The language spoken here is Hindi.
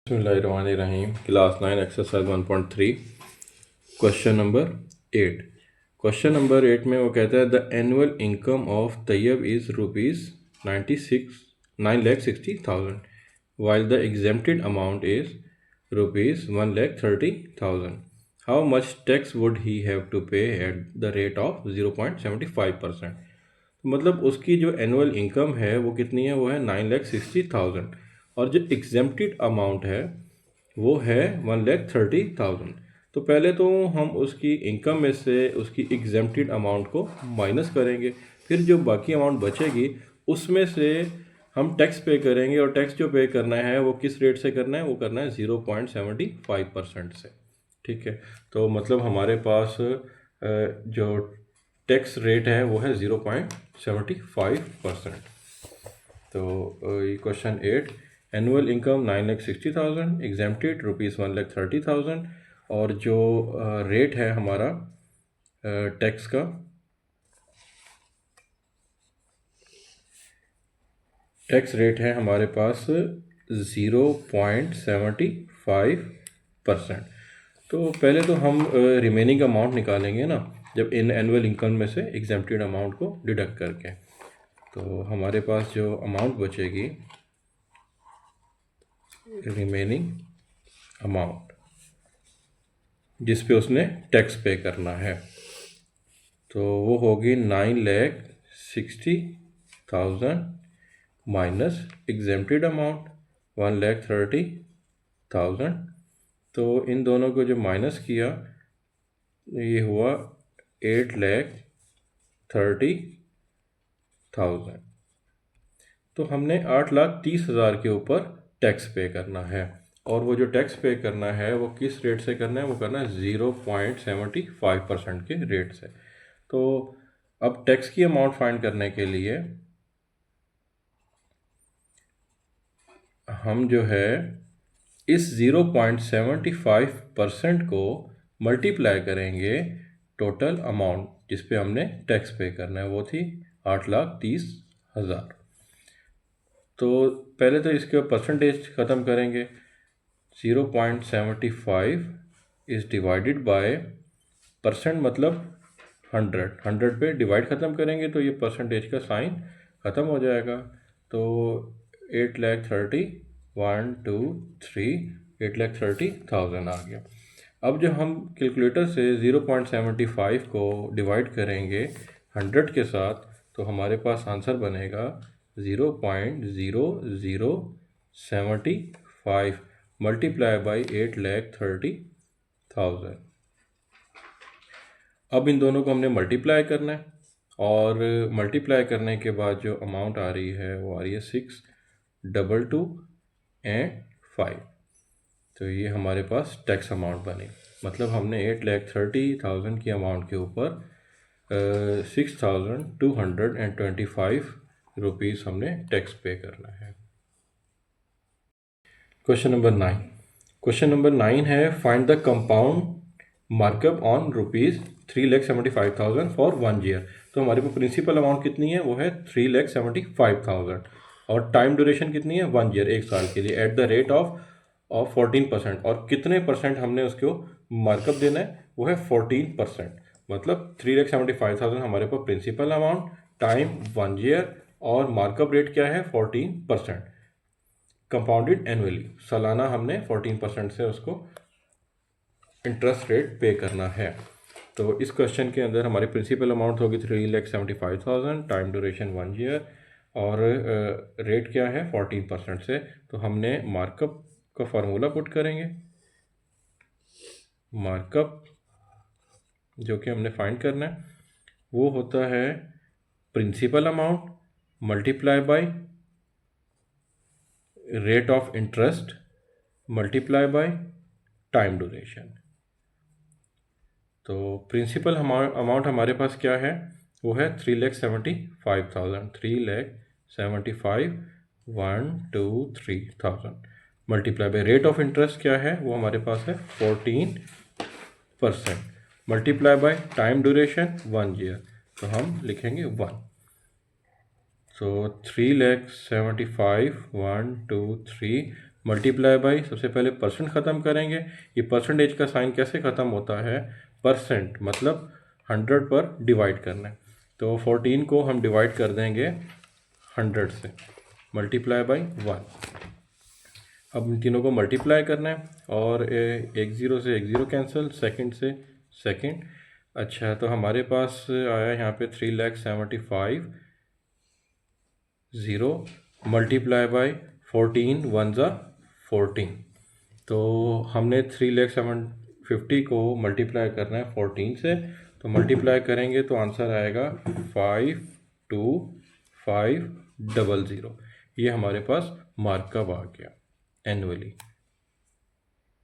बिस्मिल्लाहिर्रहमानिर्रहीम। Class 9 exercise 1.3 question number 8। Question number 8 में वो कहता है the annual income of Tayyab is rupees 9,60,000 while the exempted amount is rupees 1,30,000. How much tax would he have to pay at the rate of 0.75%? मतलब उसकी जो एनुअल इनकम है वो कितनी है, वो है 9,60,000 और जो एग्जेम्प्टेड अमाउंट है वो है 1,30,000। तो पहले तो हम उसकी इनकम में से उसकी एग्जेम्प्टेड अमाउंट को माइनस करेंगे, फिर जो बाकी अमाउंट बचेगी उसमें से हम टैक्स पे करेंगे, और टैक्स जो पे करना है वो किस रेट से करना है, वो करना है 0.75% से। ठीक है, तो मतलब हमारे पास जो टैक्स रेट है वो है 0.75%। तो ये question 8, annual income 9,60,000, exempted rupees 1,30,000, और जो रेट है हमारा टैक्स का, टैक्स रेट है हमारे पास 0.75%। तो पहले तो हम रिमेनिंग अमाउंट निकालेंगे ना, जब इन एनुअल इनकम में से एग्जेम्प्टेड अमाउंट को डिडक्ट करके। तो हमारे पास जो अमाउंट बचेगी, रिमेनिंग अमाउंट जिस पे उसने टैक्स पे करना है, तो वो होगी 9,60,000 माइनस एग्जेम्प्टेड अमाउंट 1,30,000। तो इन दोनों को जो माइनस किया ये हुआ 8,30,000। तो हमने 8,30,000 के ऊपर टैक्स पे करना है, और वो जो टैक्स पे करना है वो किस रेट से करना है, वो करना है 0.75% के रेट से। तो अब टैक्स की अमाउंट फाइंड करने के लिए हम जो है इस 0.75% को मल्टीप्लाई करेंगे टोटल अमाउंट जिस पे हमने टैक्स पे करना है, वो थी 8,30,000। तो पहले तो इसके परसेंटेज ख़त्म करेंगे। 0.75 इज़ डिवाइडेड बाय परसेंट, मतलब 100 पे डिवाइड ख़त्म करेंगे तो ये परसेंटेज का साइन ख़त्म हो जाएगा। तो 8,30,000 1 2 3 8,30,000 आ गया। अब जब हम कैलकुलेटर से 0.75 को डिवाइड करेंगे 100 के साथ, तो हमारे पास आंसर बनेगा 0.0075 मल्टीप्लाई बाई 8,30,000। अब इन दोनों को हमने मल्टीप्लाई करना है, और मल्टीप्लाई करने के बाद जो अमाउंट आ रही है वो आ रही है 622 एंड 5। तो ये हमारे पास टैक्स अमाउंट बनी। मतलब हमने 8,30,000 की अमाउंट के ऊपर 6,225 रुपीज़ हमने टैक्स पे करना है। Question number 9। क्वेश्चन नंबर 9 है find the compound markup on rupees 3,75,000 for 1 year. तो हमारे पास प्रिंसिपल अमाउंट कितनी है, वो है 3,75,000, और टाइम ड्यूरेशन कितनी है, 1 ईयर, 1 साल के लिए, एट द रेट ऑफ 14%। और कितने परसेंट हमने उसको मार्कअप देना है, वो है 14%। मतलब 3,75,000 हमारे पास प्रिंसिपल अमाउंट, टाइम 1 ईयर, और मार्कअप रेट क्या है, 14%, कंपाउंडेड एनुअली। सालाना हमने 14% से उसको इंटरेस्ट रेट पे करना है। तो इस क्वेश्चन के अंदर हमारी प्रिंसिपल अमाउंट होगी 3,75,000, टाइम ड्यूरेशन 1 ईयर, और रेट क्या है 14% से। तो हमने मार्कअप का फार्मूला पुट करेंगे। मार्कअप जो कि हमने फाइंड करना है वो होता है principal amount multiply by rate of interest multiply by time duration. तो प्रिंसिपल अमाउंट हमारे पास क्या है, वो है 3,75,000, 3,75,000 1 2 3,000 multiply by rate of interest क्या है, वो हमारे पास है 14%, multiply by time duration 1 year, तो हम लिखेंगे 1। तो 3,75,000 1 2 3 मल्टीप्लाई बाई, सबसे पहले परसेंट ख़त्म करेंगे। ये परसेंटेज का साइन कैसे ख़त्म होता है, परसेंट मतलब 100 पर डिवाइड करना है। तो 14 को हम डिवाइड कर देंगे 100 से, मल्टीप्लाई बाई 1। अब इन तीनों को मल्टीप्लाई करना है और एक ज़ीरो से एक ज़ीरो कैंसिल, सेकंड से सेकंड। अच्छा, तो हमारे पास आया यहाँ पे 3,75,000 मल्टीप्लाई बाई 14 वन ज़ा 14। तो हमने 3,50,000 को मल्टीप्लाई करना है 14 से, तो मल्टीप्लाई करेंगे तो आंसर आएगा 52,500। ये हमारे पास मार्कअप आ गया एनुअली।